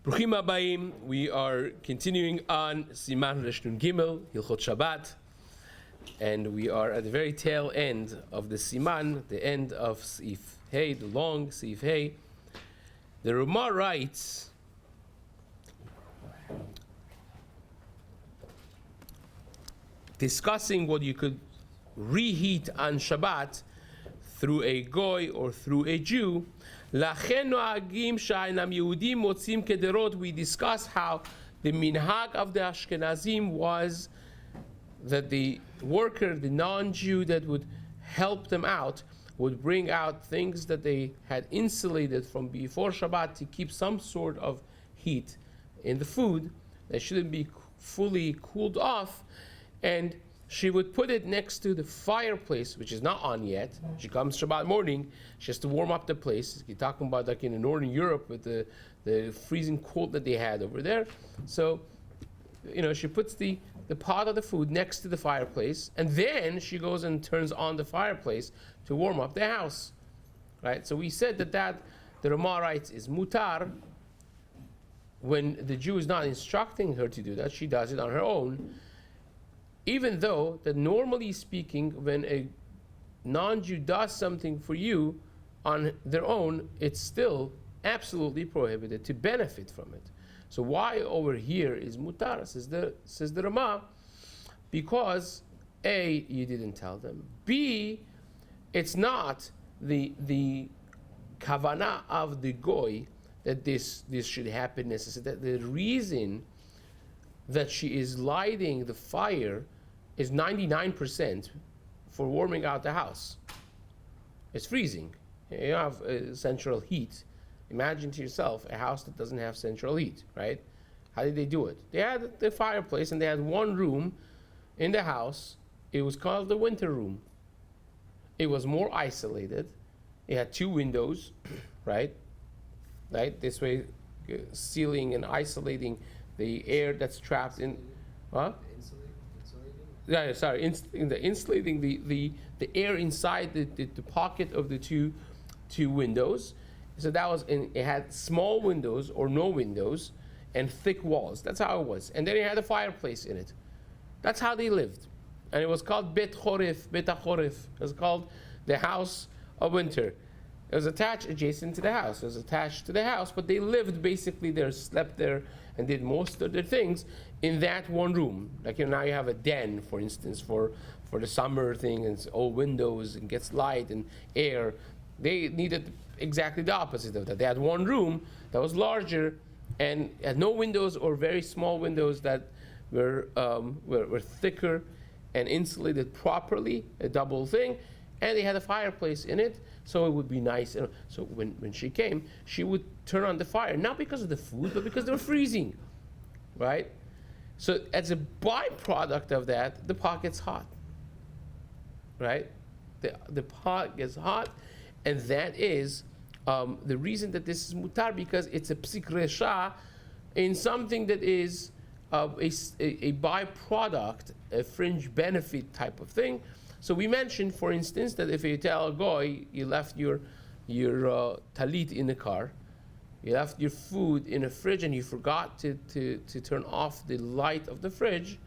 Bruchim Habayim, we are continuing on Siman Reshnun Gimel, Hilchot Shabbat, and we are at the very tail end of the Siman, the end of Seif Hey, the long Seif Hey. The Rama writes, discussing what you could reheat on Shabbat through a goy or through a Jew. We discuss how the minhag of the Ashkenazim was that the worker, the non-Jew that would help them out, would bring out things that they had insulated from before Shabbat to keep some sort of heat in the food. They shouldn't be fully cooled off, and she would put it next to the fireplace, which is not on yet. She comes Shabbat morning, she has to warm up the place. You're talking about like in Northern Europe with the freezing cold that they had over there. So, she puts the pot of the food next to the fireplace, and then she goes and turns on the fireplace to warm up the house. Right? So we said that the Rama writes is mutar. When the Jew is not instructing her to do that, she does it on her own. Even though that normally speaking, when a non-Jew does something for you on their own, it's still absolutely prohibited to benefit from it. So why over here is mutar, says the Rama? Because A, you didn't tell them. B, it's not the kavanah of the goy that this should happen necessarily. That the reason that she is lighting the fire is 99% for warming out the house. It's freezing. You have central heat. Imagine to yourself a house that doesn't have central heat, right? How did they do it? They had the fireplace and they had one room in the house. It was called the winter room. It was more isolated. It had two windows, right? This way, sealing and isolating the air that's trapped in, insulating the air inside the pocket of the two windows. So that was it had small windows or no windows and thick walls. That's how it was. And then it had a fireplace in it. That's how they lived. And it was called Bet Chorif, Bet HaChorif. It was called the house of winter. It was attached adjacent to the house. It was attached to the house, but they lived basically there, slept there, and did most of their things in that one room. Like now you have a den, for instance, for the summer thing, and it's all windows and gets light and air. They needed exactly the opposite of that. They had one room that was larger and had no windows or very small windows that were thicker and insulated properly, a double thing, and they had a fireplace in it, so it would be nice. So when she came, she would turn on the fire, not because of the food, but because they were freezing, right? So as a byproduct of that, the pot gets hot, right? The pot gets hot, and that is the reason that this is mutar, because it's a psik resha in something that is a byproduct, a fringe benefit type of thing. So we mentioned, for instance, that if you tell a goy you left your talit in the car, you left your food in a fridge, and you forgot to turn off the light of the fridge,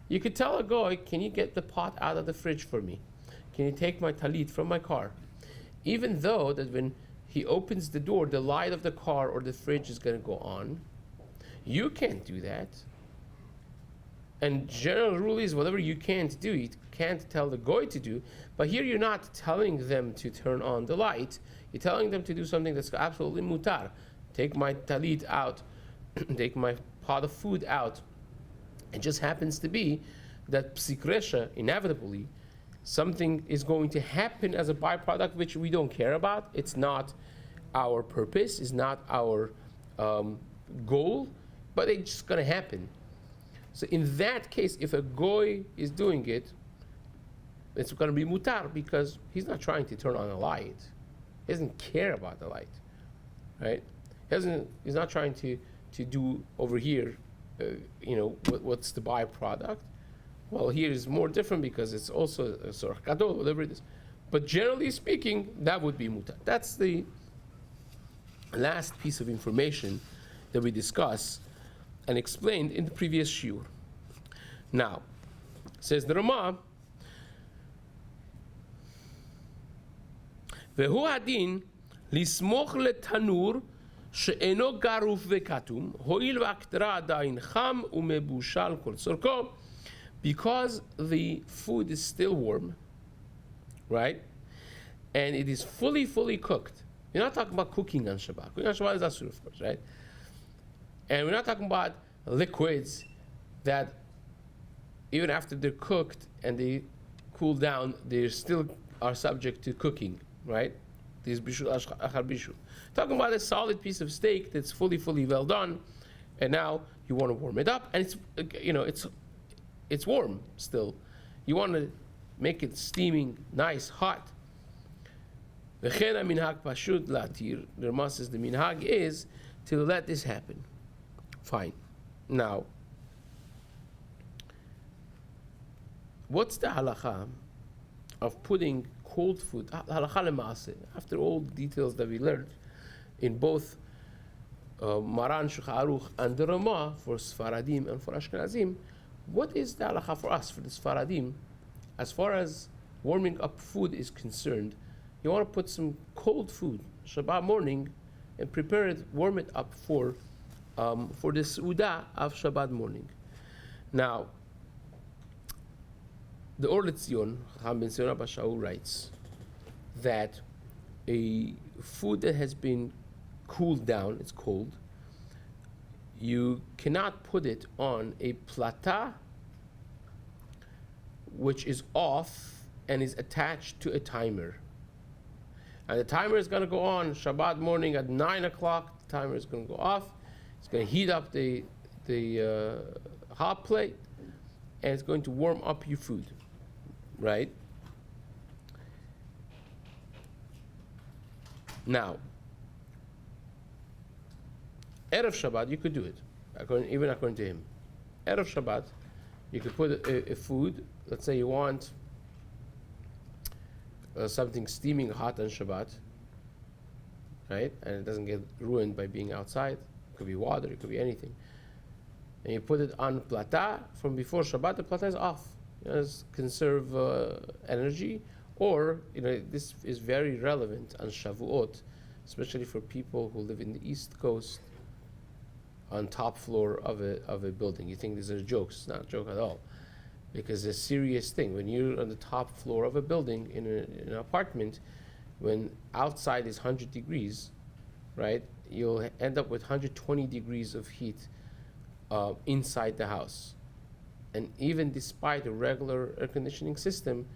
you could tell a goy, can you get the pot out of the fridge for me? Can you take my talit from my car? Even though that when he opens the door, the light of the car or the fridge is going to go on, you can't do that. And general rule is whatever you can't do, you can't tell the goy to do. But here you're not telling them to turn on the light. You're telling them to do something that's absolutely mutar. Take my talit out, take my pot of food out. It just happens to be that psik resha, inevitably, something is going to happen as a byproduct which we don't care about. It's not our purpose, it's not our goal, but it's just going to happen. So in that case, if a goy is doing it, it's going to be mutar, because he's not trying to turn on a light. He doesn't care about the light, right? He's not trying to do over here, what's the byproduct. Well, here is more different because it's also a sorach gadol, whatever it is. But generally speaking, that would be mutar. That's the last piece of information that we discussed and explained in the previous shiur. Now, says the Rama, והוא הדין לסמוך לתנור שאינו גרוף וכתום, הואיל והקטרה עדיין חם ומבושל כל צורכו, because the food is still warm, right? And it is fully cooked. We're not talking about cooking on Shabbat. Cooking on Shabbat is asur, of course, right? And we're not talking about liquids that even after they're cooked and they cool down, they still are subject to cooking, right? These bishul achar bishul. Talking about a solid piece of steak that's fully well done, and now you want to warm it up, and it's warm still. You want to make it steaming, nice, hot. The minhag pashut latir. The Rama says the minhag is to let this happen. Fine. Now, what's the halacha of putting cold food, halacha lema'aseh, after all the details that we learned in both Maran Shulchan Aruch and the Rama for Sfaradim and for Ashkenazim? What is the halacha for us, for the Sfaradim, as far as warming up food is concerned? You want to put some cold food Shabbat morning and prepare it, warm it up for the Seudah of Shabbat morning. Now, the Or Letzion, Chacham ben Zion Abba Shaul, writes that a food that has been cooled down, it's cold, you cannot put it on a plata which is off and is attached to a timer. And the timer is going to go on Shabbat morning at 9 o'clock. The timer is going to go off. It's going to heat up the hot plate, and it's going to warm up your food, right? Now, Erev Shabbat, you could do it, even according to him. Erev Shabbat, you could put a food, let's say you want something steaming hot on Shabbat, right? And it doesn't get ruined by being outside. It could be water, it could be anything. And you put it on plata from before Shabbat, the plata is off. Conserve energy. Or, this is very relevant on Shavuot, especially for people who live in the East Coast, on top floor of a building. You think these are jokes. It's not a joke at all. Because it's a serious thing. When you're on the top floor of a building in an apartment, when outside is 100 degrees, right, you'll end up with 120 degrees of heat inside the house. And even despite a regular air conditioning system,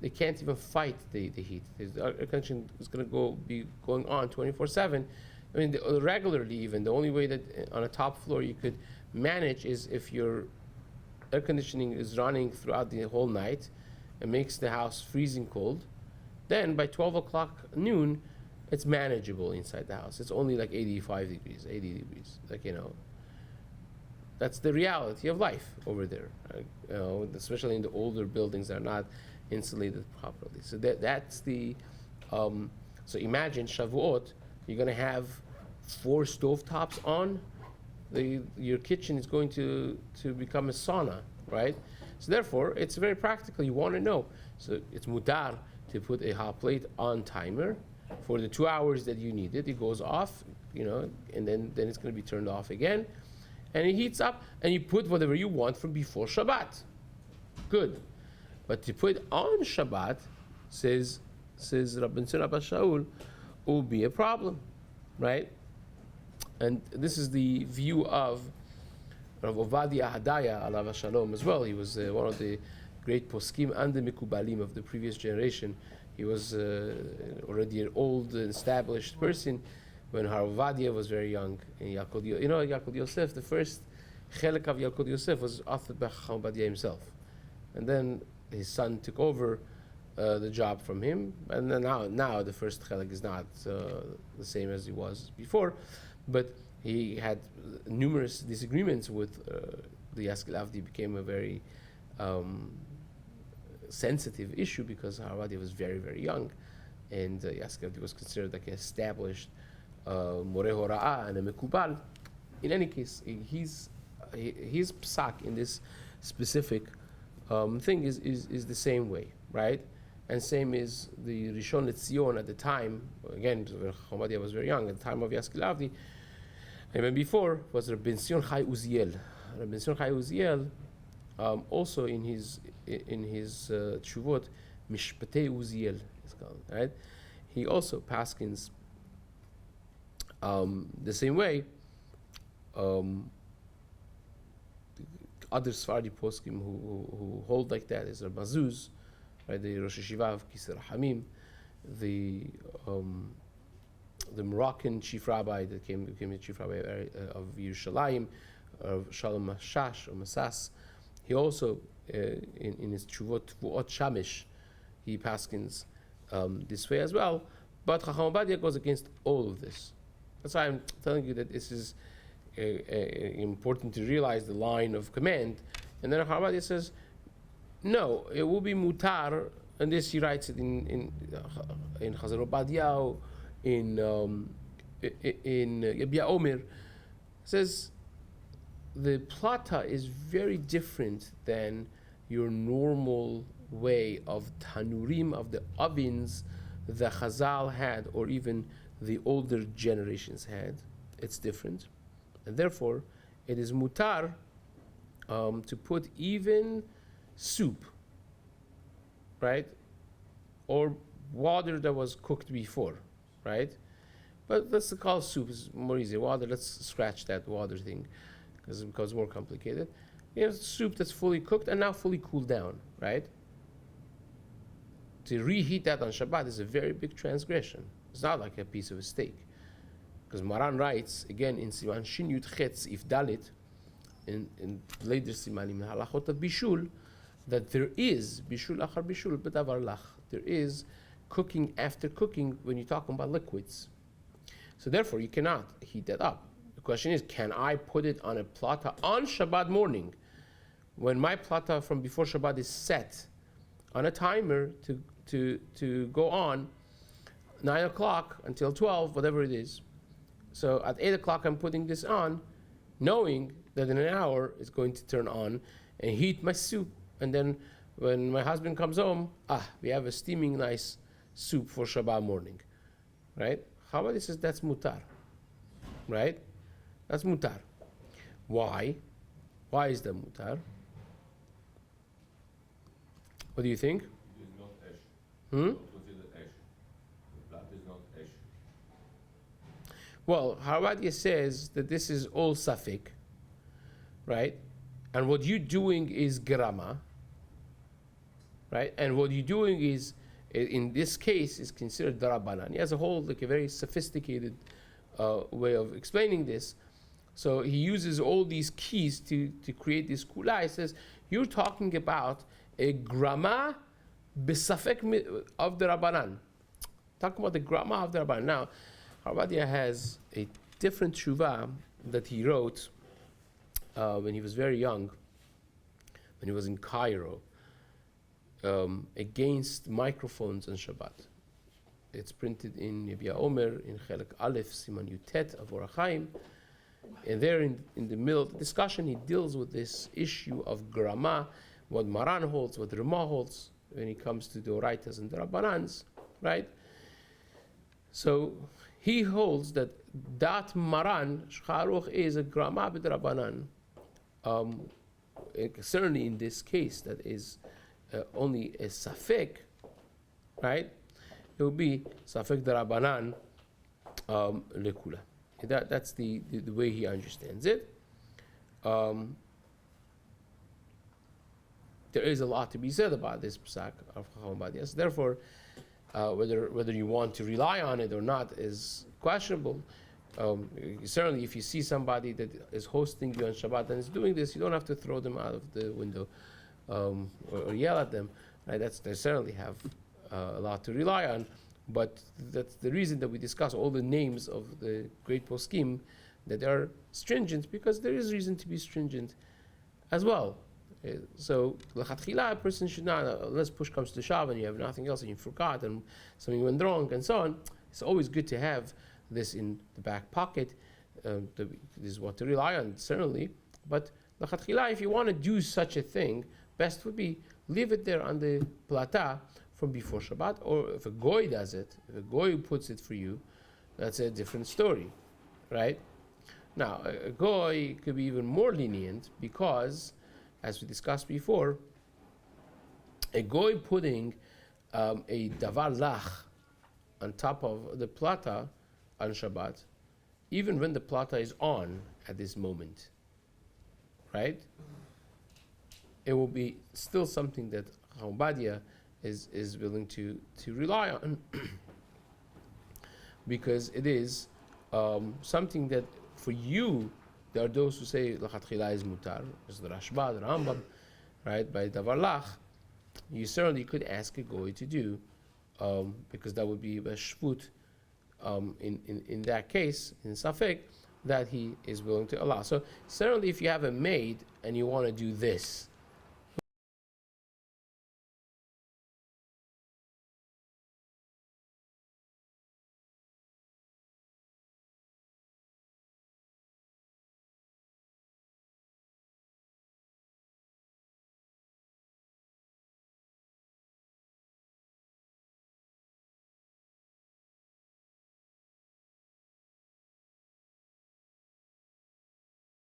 they can't even fight the heat. The air conditioning is going to be going on 24/7. I mean, regularly even. The only way that on a top floor you could manage is if your air conditioning is running throughout the whole night and makes the house freezing cold. Then by 12 o'clock noon, it's manageable inside the house. It's only like 85 degrees, 80 degrees. That's the reality of life over there. Especially in the older buildings that are not insulated properly. So that's the. So imagine Shavuot, you're going to have 4 stovetops on. Your kitchen is going to become a sauna, right? So therefore, it's very practical. You want to know. So it's mutar to put a hot plate on timer for the 2 hours that you need it. It goes off, and then it's going to be turned off again. And it heats up, and you put whatever you want from before Shabbat. Good. But to put on Shabbat, says Rabbi Shlomo Yisraeli, will be a problem, right? And this is the view of Rav Ovadia Hadaya, alav shalom, as well. He was one of the great poskim and the mikubalim of the previous generation. He was already an old, established person when Rav Ovadia was very young. And Yaakov Yosef, the first Chelek of Yaakov Yosef was authored by Chacham Ovadia himself. And then his son took over the job from him. And then now the first Chelek is not the same as he was before. But he had numerous disagreements with the Yaskel Avdi. Became a very sensitive issue because Harvadi was very, very young, and Yaskel Avdi was considered like an established Moreh Hora'ah and a Mekubal. in any case, his psak in this specific thing is the same way, right? And same is the Rishon LeZion at the time. Again, Chomadia was very young at the time of Yaskilavdi. And even before was Rabbi Chai Uziel. Rabbi Chai Uziel, also in his tshuvot, Mishpatei Uziel is called, right? He also paskins the same way. Other Sephardi poskim who hold like that is Rabbi Zuz, right? The Rosh Hashiva of Kisar Hamim, the Moroccan chief rabbi that became the chief rabbi of Yerushalayim, of Shalom Mashash or Masas. He also, in his Tshuvot Tvuot Shamish, he paskins this way as well. But Chacham Ovadia goes against all of this. That's why I'm telling you that this is important to realize the line of command. And then Chacham Ovadia says, no, it will be mutar, and this he writes it in Chazar Obadiah, in Yabia Omer, says the plata is very different than your normal way of tanurim, of the ovens the Chazal had, or even the older generations had. It's different, and therefore it is mutar to put even soup, right, or water that was cooked before, right? But let's call soup is more easy. Water, let's scratch that water thing because it becomes more complicated. You have soup that's fully cooked and now fully cooled down, right? To reheat that on Shabbat is a very big transgression. It's not like a piece of a steak. Because Maran writes, again in Siman Shin Yud Chetz If Dalit, in later Simanim Halachot of Bishul, that there is Bishul Achar Bishul B'davar Lach. There is cooking after cooking when you're talking about liquids. So therefore you cannot heat that up. The question is, can I put it on a plata on Shabbat morning when my plata from before Shabbat is set on a timer to go on 9 o'clock until 12, whatever it is. So at 8 o'clock I'm putting this on, knowing that in an hour it's going to turn on and heat my soup. And then when my husband comes home, we have a steaming nice soup for Shabbat morning, right? Chabad says that's mutar, right? That's mutar. Why? Why is that mutar? What do you think? It is not ash. Not considered ash. The blood is not ash. Well, Harabadia says that this is all safek, right? And what you're doing is grama, right? And what you're doing is, in this case, is considered darabanan. He has a whole, like a very sophisticated way of explaining this. So he uses all these keys to create this kula. He says, you're talking about a grama besafek of the Rabbanan. Talking about the grama of the Rabbanan. Now, Harabadia has a different tshuva that he wrote when he was very young, when he was in Cairo, against microphones on Shabbat. It's printed in Yabia Omer, in Chelek Aleph, Siman Yutet of Orach Chaim. And there in the middle of the discussion, he deals with this issue of grama, what Maran holds, what Ramah holds, when it comes to the Oraitas and the Rabbanans, right? So he holds that Maran, Shcharuch, is a grama b'd Rabbanan. Certainly in this case, that is only a safek, right? It will be safek d'Rabbanan lekula. That's the way he understands it. There is a lot to be said about this psak of Chacham Obadiah. Therefore, whether you want to rely on it or not is questionable. Certainly, if you see somebody that is hosting you on Shabbat and is doing this, you don't have to throw them out of the window or yell at them. Right? They certainly have a lot to rely on. But that's the reason that we discuss all the names of the great poskim, that they are stringent, because there is reason to be stringent as well. So, l'chatchila, a person should not, unless push comes to shove and you have nothing else and you forgot and something went wrong and so on, it's always good to have this in the back pocket this is what to rely on, certainly. But l'chatchila, if you want to do such a thing, best would be leave it there on the plata from before Shabbat, or if a goy does it, if a goy puts it for you, that's a different story, right? Now, a goy could be even more lenient because, as we discussed before, a goy putting a davar lach on top of the plata on Shabbat, even when the plata is on at this moment, right? It will be still something that Chaim is willing to rely on because it is something that for you, there are those who say l'chatchila is mutar, as the Rashba, the Rambam, right? By davar lach, you certainly could ask a goy to do, because that would be a shvut in that case, in Safek, that he is willing to allow. So certainly if you have a maid and you want to do this,